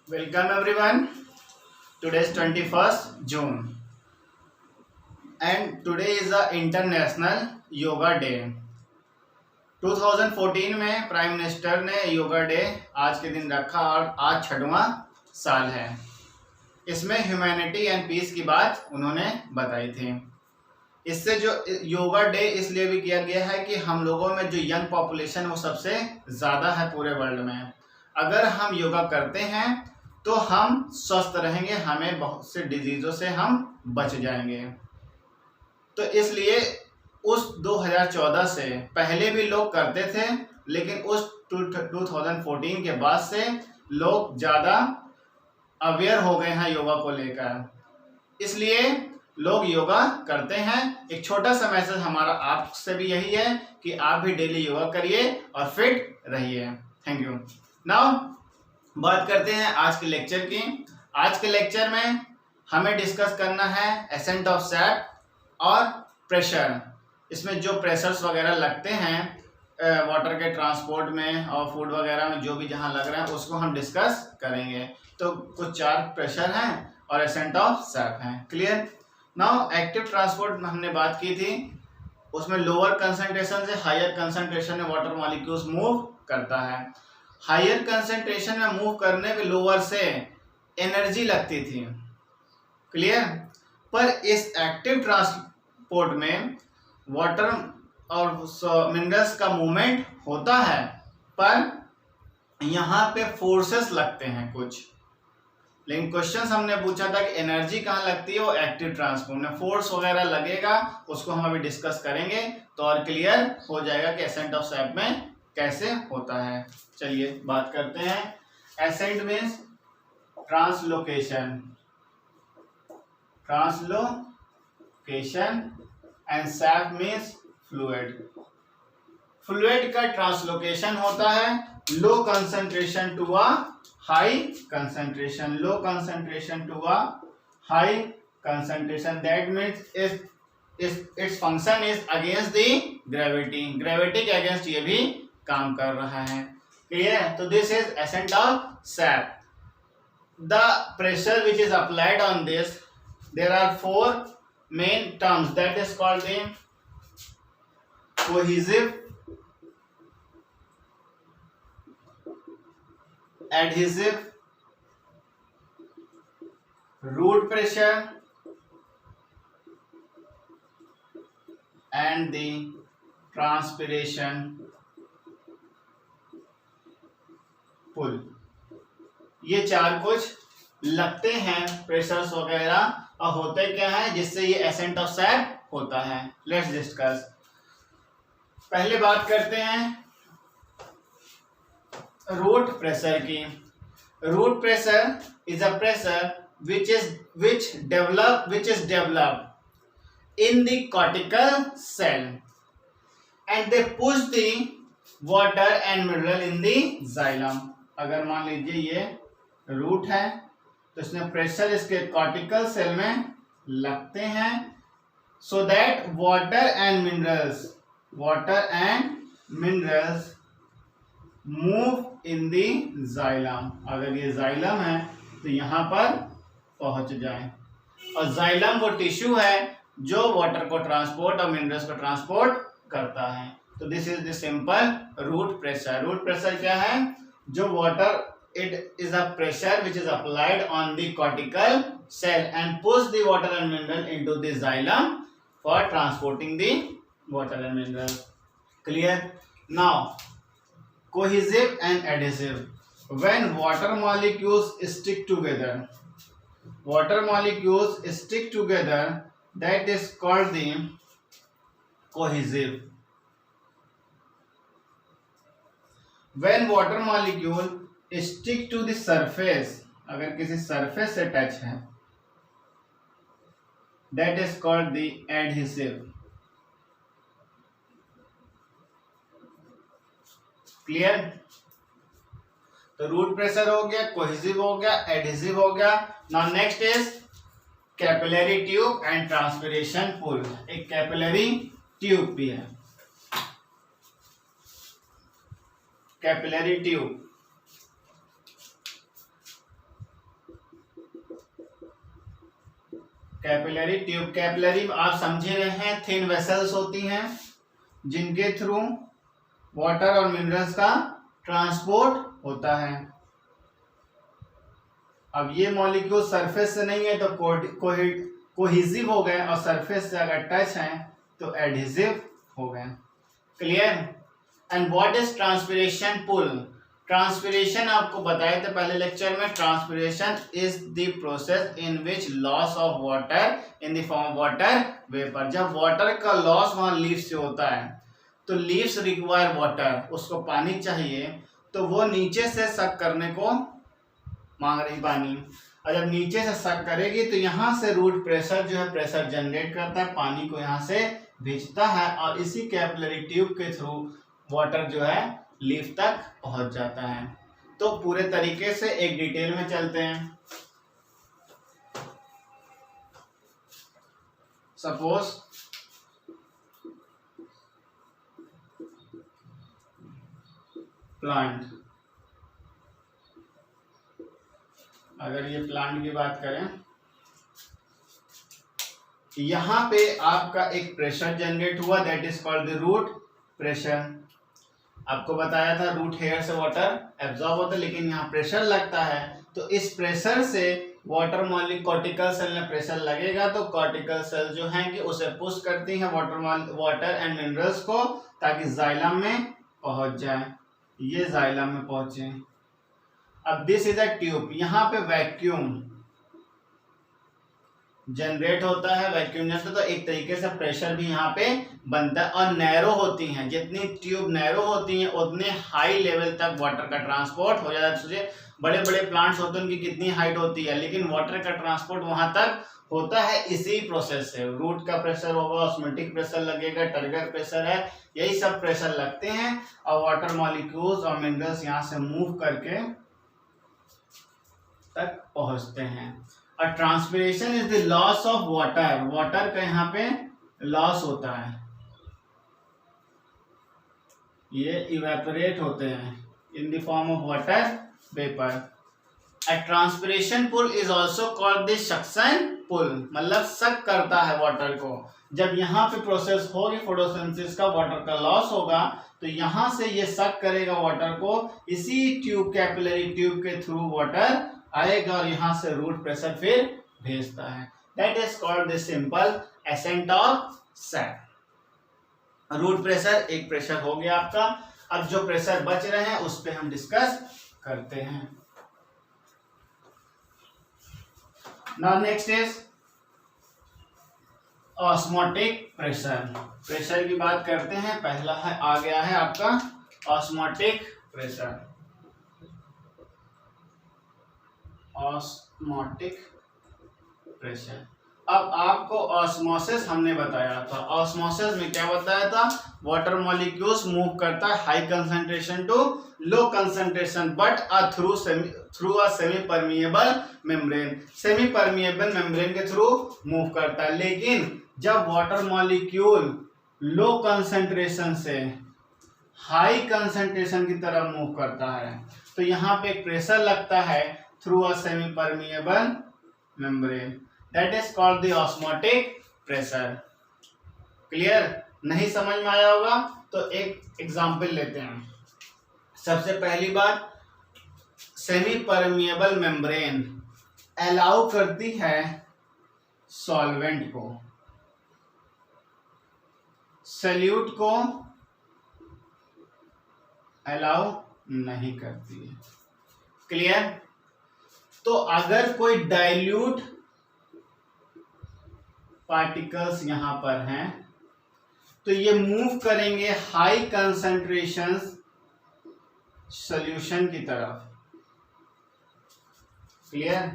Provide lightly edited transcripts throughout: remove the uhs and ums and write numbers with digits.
Welcome everyone. Today is 21st June and today is the International Yoga Day. 2014 में prime minister ने yoga day आज के दिन रखा और आज 6वां साल है। इसमें ह्यूमैनिटी एंड पीस की बात उन्होंने बताई थी। इससे जो योगा डे इसलिए भी किया गया है कि हम लोगों में जो यंग पॉपुलेशन वो सबसे ज़्यादा है पूरे वर्ल्ड में। अगर हम योगा करते हैं तो हम स्वस्थ रहेंगे, हमें बहुत से डिजीज़ों से हम बच जाएंगे। तो इसलिए उस 2014 से पहले भी लोग करते थे, लेकिन उस 2014 के बाद से लोग ज़्यादा अवेयर हो गए हैं योगा को लेकर, इसलिए लोग योगा करते हैं। एक छोटा सा मैसेज हमारा आपसे भी यही है कि आप भी डेली योगा करिए और फिट रहिए। Thank you. नाउ बात करते हैं आज के लेक्चर की। आज के लेक्चर में हमें डिस्कस करना है एसेंट ऑफ सैप और प्रेशर। इसमें जो प्रेशर्स वगैरह लगते हैं वाटर के ट्रांसपोर्ट में और फूड वगैरह में, जो भी जहां लग रहा है उसको हम डिस्कस करेंगे। तो कुछ 4 प्रेशर हैं और एसेंट ऑफ सैप हैं। क्लियर। नाउ एक्टिव ट्रांसपोर्ट में हमने बात की थी, उसमें लोअर कंसंट्रेशन से हायर कंसंट्रेशन में वाटर मॉलिक्यूल्स मूव करता है। हायर कंसंट्रेशन में मूव करने पे लोअर से एनर्जी लगती थी। क्लियर। पर इस एक्टिव ट्रांसपोर्ट में वाटर और मिनरल्स का मूवमेंट होता है, पर यहाँ पे फोर्सेस लगते हैं कुछ। लेकिन क्वेश्चन हमने पूछा था कि एनर्जी कहाँ लगती है, वो एक्टिव ट्रांसपोर्ट में फोर्स वगैरह लगेगा, उसको हम अभी डिस्कस करेंगे तो और क्लियर हो जाएगा कि एसेंट ऑफ सैप में कैसे होता है। चलिए बात करते हैं। Ascent means translocation and sap means fluid. Fluid का ट्रांसलोकेशन होता है low concentration to a high concentration, low concentration to a high concentration. That means its function is against the gravity, gravity के अगेंस्ट ये भी काम कर रहा है। क्लियर। तो this is ascent of sap. The pressure which is applied on this, there are 4 main terms, that is called the cohesive, adhesive, root pressure and the transpiration पुल। ये 4 कुछ लगते हैं प्रेशर्स वगैरह, और होते क्या है जिससे ये एसेंट ऑफ सैप होता है। Let's discuss. पहले बात करते हैं रूट प्रेशर की। Root pressure is a pressure which is developed in the cortical cell and they push the water and mineral in the xylem। अगर मान लीजिए ये रूट है तो इसमें प्रेशर इसके कॉर्टिकल सेल में लगते हैं, so that water and minerals move in the xylem. अगर ये जाइलम है तो यहाँ पर पहुंच जाए। और जाइलम वो टिश्यू है जो वाटर को ट्रांसपोर्ट और मिनरल्स को ट्रांसपोर्ट करता है। तो this is the simple root pressure. Root pressure क्या है, जो water, it is a pressure which is applied on the cortical cell and push the water and mineral into the xylem for transporting the water and mineral. Clear. Now cohesive and adhesive. When water molecules stick together, that is called the cohesive. When water molecule stick to the surface, अगर किसी surface से touch है, that is called the adhesive. Clear. तो root pressure हो गया, cohesive हो गया, adhesive हो गया। Now next is capillary tube and transpiration pull. एक कैपिलरी ट्यूब भी है, capillary tube. Capillary tube, capillary आप समझे रहे हैं, थिन वेसल्स होती हैं जिनके थ्रू वाटर और मिनरल्स का ट्रांसपोर्ट होता है। अब ये मॉलिक्यूल सरफेस से नहीं है तो कोहेसिव हो गए, और सरफेस से अगर टच है तो एडहेसिव हो गए। Clear? And what is transpiration pull? Transpiration आपको बताए थे पहले लेक्चर में, transpiration is the process in which loss of water in the form of water vapour. जब वाटर का लॉस वहां लीव्स से होता है तो लीव्स रिक्वायर वाटर, उसको पानी चाहिए, तो वो नीचे से सक करने को मांग रही पानी, और जब नीचे से सक करेगी तो यहाँ से रूट प्रेशर जो है प्रेशर जनरेट करता है, पानी को यहाँ से भेजता है, और इसी कैपिलरी ट्यूब के थ्रू वाटर जो है लीफ तक पहुंच जाता है। तो पूरे तरीके से एक डिटेल में चलते हैं। सपोज प्लांट, अगर ये प्लांट की बात करें, यहां पे आपका एक प्रेशर जनरेट हुआ, that is called the root pressure. आपको बताया था रूट हेयर से वाटर एब्जॉर्ब होता है, लेकिन यहाँ प्रेशर लगता है, तो इस प्रेशर से वाटर मॉलिक्यूल कॉर्टिकल सेल में प्रेशर लगेगा, तो कॉर्टिकल सेल जो हैं कि उसे पुश करती हैं वाटर एंड मिनरल्स को, ताकि जाइलम में पहुंच जाए, ये जाइलम में पहुंचे। अब दिस इज अ ट्यूब, यहाँ पे वैक्यूम जनरेट होता है, वैक्यूम जनरेट, तो एक तरीके से प्रेशर भी यहाँ पे बनता है, और नैरो होती हैं, जितनी ट्यूब नैरो होती हैं उतने हाई लेवल तक वाटर का ट्रांसपोर्ट हो जाता है। सोचिए बड़े बड़े प्लांट्स होते हैं, उनकी कितनी हाइट होती है, लेकिन वाटर का ट्रांसपोर्ट वहां तक होता है इसी प्रोसेस से। रूट का प्रेशर होगा, ऑस्मोटिक प्रेशर लगेगा, टर्गर प्रेशर है, यही सब प्रेशर लगते हैं, और वाटर मॉलिक्यूल्स और मिनरल्स यहाँ से मूव करके तक पहुंचते हैं। और transpiration is the loss of water, water का यहाँ पे लॉस होता है, ये इवेपोरेट होते हैं इन the form of water vapour. A transpiration pull is also called the suction pull, मतलब सक करता है वाटर को। जब यहाँ पे प्रोसेस होगी फोटोसिंथेसिस का, वाटर का लॉस होगा, तो यहाँ से ये सक करेगा वाटर को, इसी ट्यूब कैपिलरी ट्यूब के थ्रू वाटर आएगा, और यहाँ से रूट प्रेशर फिर भेजता है। That is called the simple ascent of sac. Root pressure एक प्रेशर हो गया आपका। अब जो प्रेशर बच रहे हैं उस पर हम डिस्कस करते हैं। Now next is osmotic pressure. Pressure की बात करते हैं। पहला है आ गया है आपका ऑस्मोटिक प्रेशर। Osmotic pressure. अब आपको ऑस्मोसिस हमने बताया था। ऑस्मोसिस में क्या बताया था? वाटर मॉलिक्यूल्स मूव करता है high concentration to low concentration but through a semi permeable membrane. Semi permeable membrane के थ्रू मूव करता है। लेकिन जब वाटर मॉलिक्यूल लो कंसंट्रेशन से हाई कंसंट्रेशन की तरफ मूव करता है तो यहाँ पे प्रेशर लगता है through a semi permeable membrane, that is called the osmotic pressure. Clear? नहीं समझ में आया होगा तो एक एग्जांपल लेते हैं। सबसे पहली बात, सेमी परमिएबल मेम्ब्रेन अलाउ करती है सॉल्वेंट को, सॉल्यूट को अलाउ नहीं करती है। क्लियर? तो अगर कोई डाइल्यूट पार्टिकल्स यहां पर हैं तो ये मूव करेंगे हाई कंसंट्रेशन सॉल्यूशन की तरफ। क्लियर?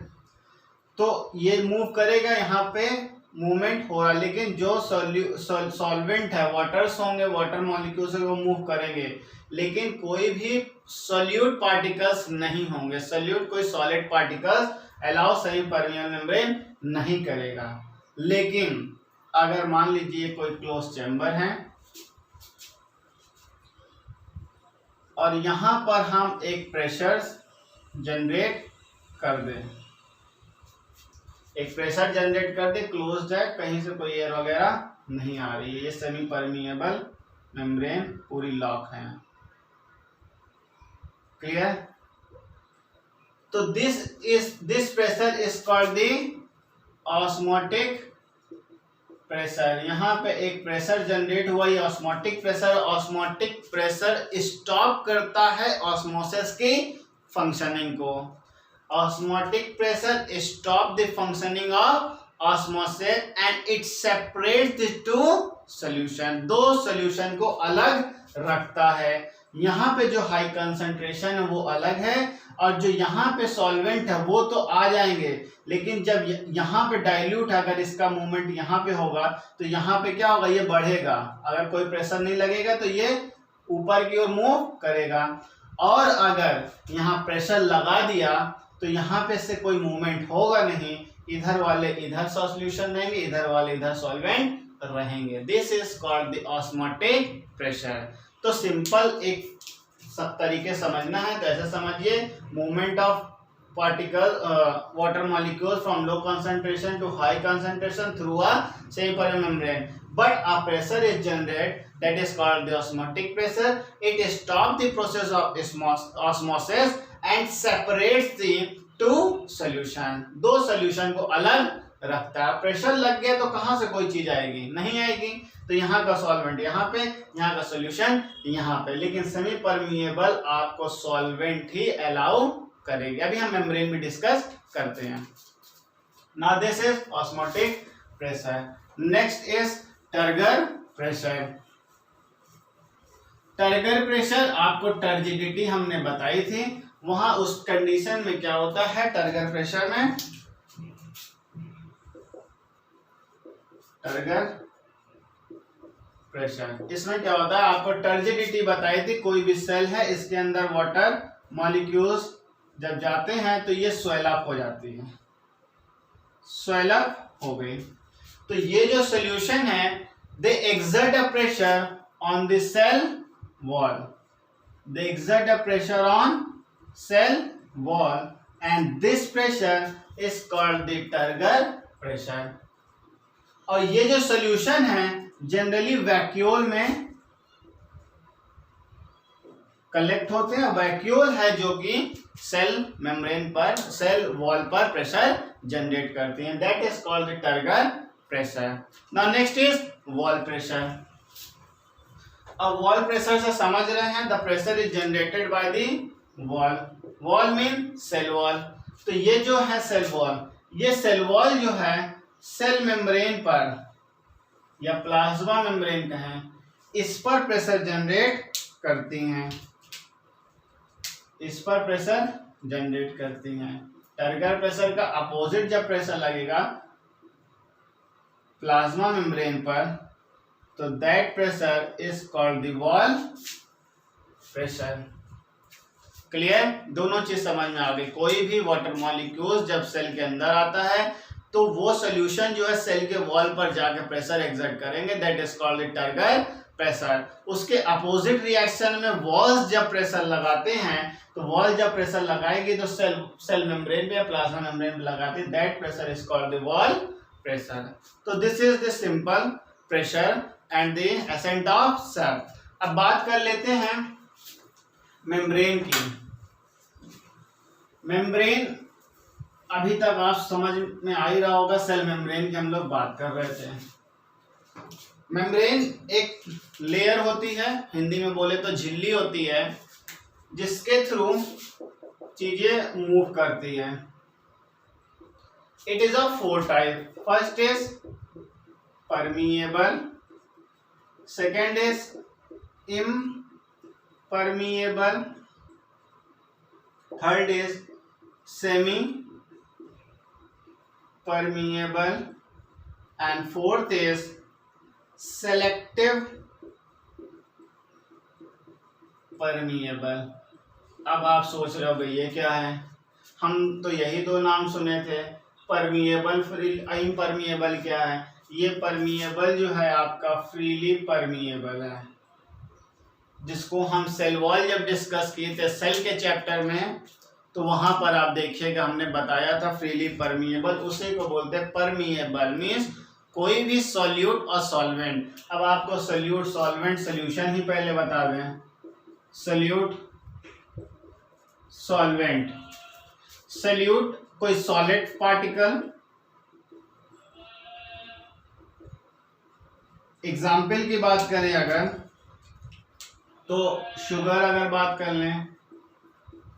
तो ये मूव करेगा, यहाँ पे मूवमेंट हो रहा है, लेकिन जो सॉल्वेंट है, वाटर्स होंगे, वाटर मॉलिक्यूल्स वो मूव करेंगे, लेकिन कोई भी सॉल्यूट पार्टिकल्स नहीं होंगे। सॉल्यूट कोई solid particles allow semi permeable membrane नहीं करेगा। लेकिन अगर मान लीजिए कोई क्लोज चैम्बर है और यहां पर हम एक प्रेशर जनरेट कर दें, एक प्रेशर जनरेट कर दे, क्लोज्ड है, कहीं से कोई एयर वगैरह नहीं आ रही है, ये सेमी परमिएबल मेम्ब्रेन पूरी लॉक है। क्लियर? तो this pressure is called the osmotic pressure. यहाँ पे एक प्रेशर जनरेट हुआ, ये osmotic pressure. Osmotic pressure stop करता है ऑस्मोसिस की फंक्शनिंग को। Osmotic pressure stop the functioning of osmosis and it separate the two solution, दो सॉल्यूशन को अलग रखता है। यहाँ पे जो हाई कंसंट्रेशन है वो अलग है, और जो यहाँ पे सॉल्वेंट है वो तो आ जाएंगे, लेकिन जब यहाँ पे डाइल्यूट अगर इसका मूवमेंट यहाँ पे होगा तो यहाँ पे क्या होगा, ये बढ़ेगा। अगर कोई प्रेशर नहीं लगेगा तो ये ऊपर की ओर मूव करेगा, और अगर यहाँ प्रेशर लगा दिया तो यहाँ पे से कोई मूवमेंट होगा नहीं, इधर वाले इधर सॉल्यूशन रहेंगे, इधर वाले इधर सॉल्वेंट रहेंगे। This is called the osmotic pressure. तो सिंपल एक तरीके समझना है तो ऐसे समझिए, movement of particle water molecules from low concentration to high concentration through a semi-permeable membrane, but a pressure is generated that is called the osmotic pressure. It stops the process of osmosis and separates the two solution, दो solution को अलग रखता है। Pressure लग गया तो कहाँ से कोई चीज आएगी, नहीं आएगी, तो यहाँ का सॉल्वेंट यहाँ पे, यहाँ का सॉल्यूशन यहाँ पे, लेकिन सेमी परमिएबल आपको सॉल्वेंट ही अलाउ करेगी। अभी हम मेम्ब्रेन भी डिस्कस करते हैं। Now this is osmotic pressure. Next is turgor pressure. Turgor pressure आपको टर्जिडिटी हमने बताई थी, वहां उस कंडीशन में क्या होता है टर्गर प्रेशर में, टर्गर प्रेशर इसमें क्या होता है, आपको टर्जिडिटी बताई थी। कोई भी सेल है इसके अंदर वाटर मॉलिक्यूल्स जब जाते हैं तो ये स्वेल अप हो जाती है, स्वेल अप हो गई, तो ये जो सॉल्यूशन है they exert a pressure on the cell wall, they exert a pressure on cell wall and this pressure is called the turgor pressure. और ये जो सॉल्यूशन है जनरली वैक्यूल में कलेक्ट होते हैं, वैक्यूल है जो कि सेल मेम्ब्रेन पर, सेल वॉल पर प्रेशर जनरेट करती हैं, that is called the turgor pressure. Now next is wall pressure. अब वॉल प्रेशर से समझ रहे हैं, the pressure is generated by the wall, wall mean cell wall. तो ये जो है सेल वॉल, ये सेल वॉल जो है सेल मेम्ब्रेन पर या प्लाज्मा मेम्ब्रेन कहें, इस पर प्रेशर जनरेट करती हैं, इस पर प्रेशर जनरेट करती हैं। टर्गर प्रेशर का अपोजिट जब प्रेशर लगेगा प्लाज्मा मेम्ब्रेन पर तो that pressure is called the wall pressure. Clear? दोनों चीज समझ में आ गई। कोई भी वाटर मॉलिक्यूल्स जब सेल के अंदर आता है तो वो सॉल्यूशन जो है सेल के वॉल पर जाकर प्रेशर एक्सर्ट करेंगे, that is called the turgor pressure. उसके अपोजिट रिएक्शन में वॉल्स जब प्रेशर लगाते हैं तो वॉल जब प्रेशर लगाएगी तो सेल मेम्ब्रेन पे या प्लाज्मा मेम्ब्रेन पे लगाती है, that pressure is called the wall pressure. तो this is the simple pressure and the ascent of cell. अब बात कर लेते हैं मेम्ब्रेन की। मेम्ब्रेन अभी तक आप समझ में आ ही रहा होगा, सेल मेम्ब्रेन की हम लोग बात कर रहे थे। मेम्ब्रेन एक लेयर होती है, हिंदी में बोले तो झिल्ली होती है, जिसके थ्रू चीजें मूव करती है। It is of 4 type. First is permeable, second is impermeable, third is semi permeable and fourth is selective permeable. अब आप सोच रहे हो ये क्या है, हम तो यही 2 नाम सुने थे, परमिएबल, इम्परमिएबल क्या है। ये परमिएबल जो है आपका फ्रीली परमिएबल है, जिसको हम सेल वॉल जब डिस्कस किए थे सेल के चैप्टर में, तो वहां पर आप देखिएगा हमने बताया था फ्रीली परमिएबल, उसी को बोलते हैं परमिएबल, मीन्स कोई भी सॉल्यूट और सॉल्वेंट। अब आपको सॉल्यूट सॉल्वेंट सोल्यूशन ही पहले बता दें। सॉल्यूट सॉल्वेंट, सॉल्यूट कोई सॉलिड पार्टिकल, एग्जाम्पल की बात करें अगर तो शुगर अगर बात कर लें,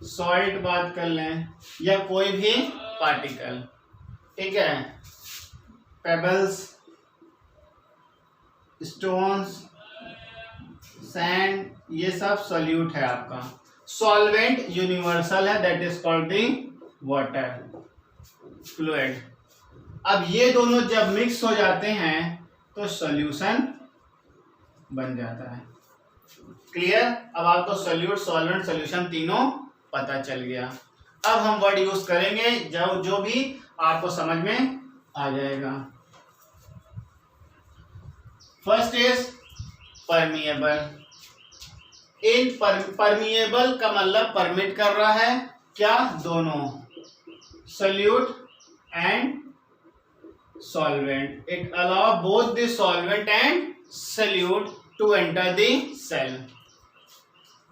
सॉल्ट बात कर लें, या कोई भी पार्टिकल, ठीक है, पेबल्स, स्टोन्स, सैंड, ये सब सॉल्यूट है आपका। सॉल्वेंट यूनिवर्सल है, that is called the water fluid. अब ये दोनों जब मिक्स हो जाते हैं तो सॉल्यूशन बन जाता है। क्लियर? अब आपको सॉल्यूट सॉल्वेंट सॉल्यूशन तीनों पता चल गया। अब हम वर्ड यूज करेंगे जो भी आपको समझ में आ जाएगा। First is permeable. In permeable का मतलब परमिट कर रहा है क्या? दोनों, solute and solvent. It allow both the solvent and solute to enter the cell.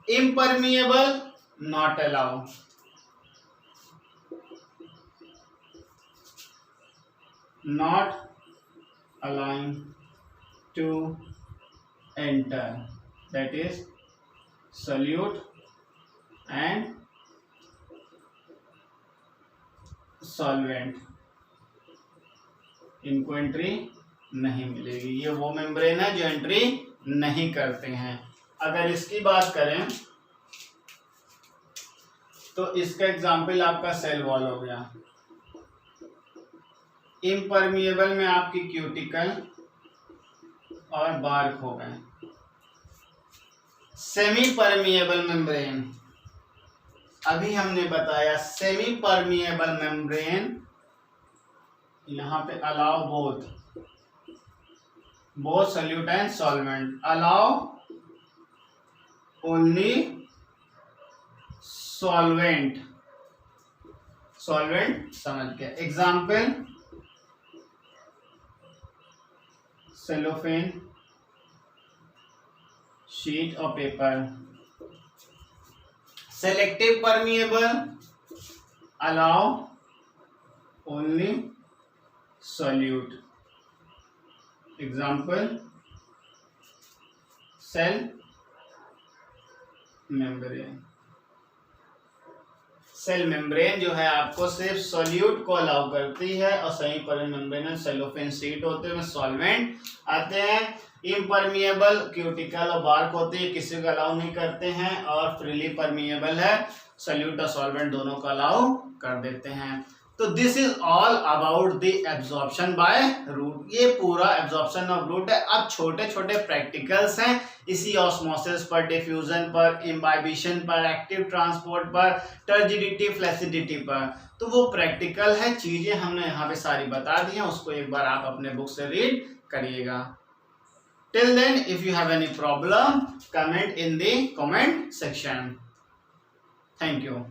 Impermeable, not allow. Not allowing to enter, that is solute and solvent, इनको entry नहीं मिलेगी। ये वो मेम्ब्रेन है जो एंट्री नहीं करते हैं। अगर इसकी बात करें तो इसका एग्जाम्पल आपका सेल वॉल हो गया। इम्परमिएबल में आपकी क्यूटिकल और बार्क हो गए। सेमी परमिएबल मेम्ब्रेन, अभी हमने बताया सेमी परमिएबल मेम्ब्रेन, यहाँ पे allow both solute and solvent, allow only solvent समझ के। एग्जाम्पल सेलोफेन शीट और paper. Selective permeable, allow only solute, example cell membrane. Cell membrane जो है आपको सिर्फ सॉल्यूट को अलाउ करती है, और सेमी परमिएबल सेलोफेन शीट होते हैं, सॉल्वेंट आते हैं। इम्परमिएबल क्यूटिकल और बार्क होते हैं, किसी को अलाउ नहीं करते हैं। और फ्रीली परमिएबल है, सॉल्यूट और सॉल्वेंट दोनों को अलाउ कर देते हैं। तो this is all about the absorption by root. ये पूरा एब्जॉर्प्शन ऑफ रूट है। अब छोटे छोटे प्रैक्टिकल्स हैं इसी ऑस्मोसिस पर, डिफ्यूजन पर, इम्बाइबिशन पर, एक्टिव ट्रांसपोर्ट पर, टर्जिडिटी फ्लैसिडिटी पर। तो वो प्रैक्टिकल है, चीजें हमने यहाँ पे सारी बता दी हैं, उसको एक बार आप अपने बुक से रीड करिएगा। Till then if you have any problem, comment in the comment section. Thank you.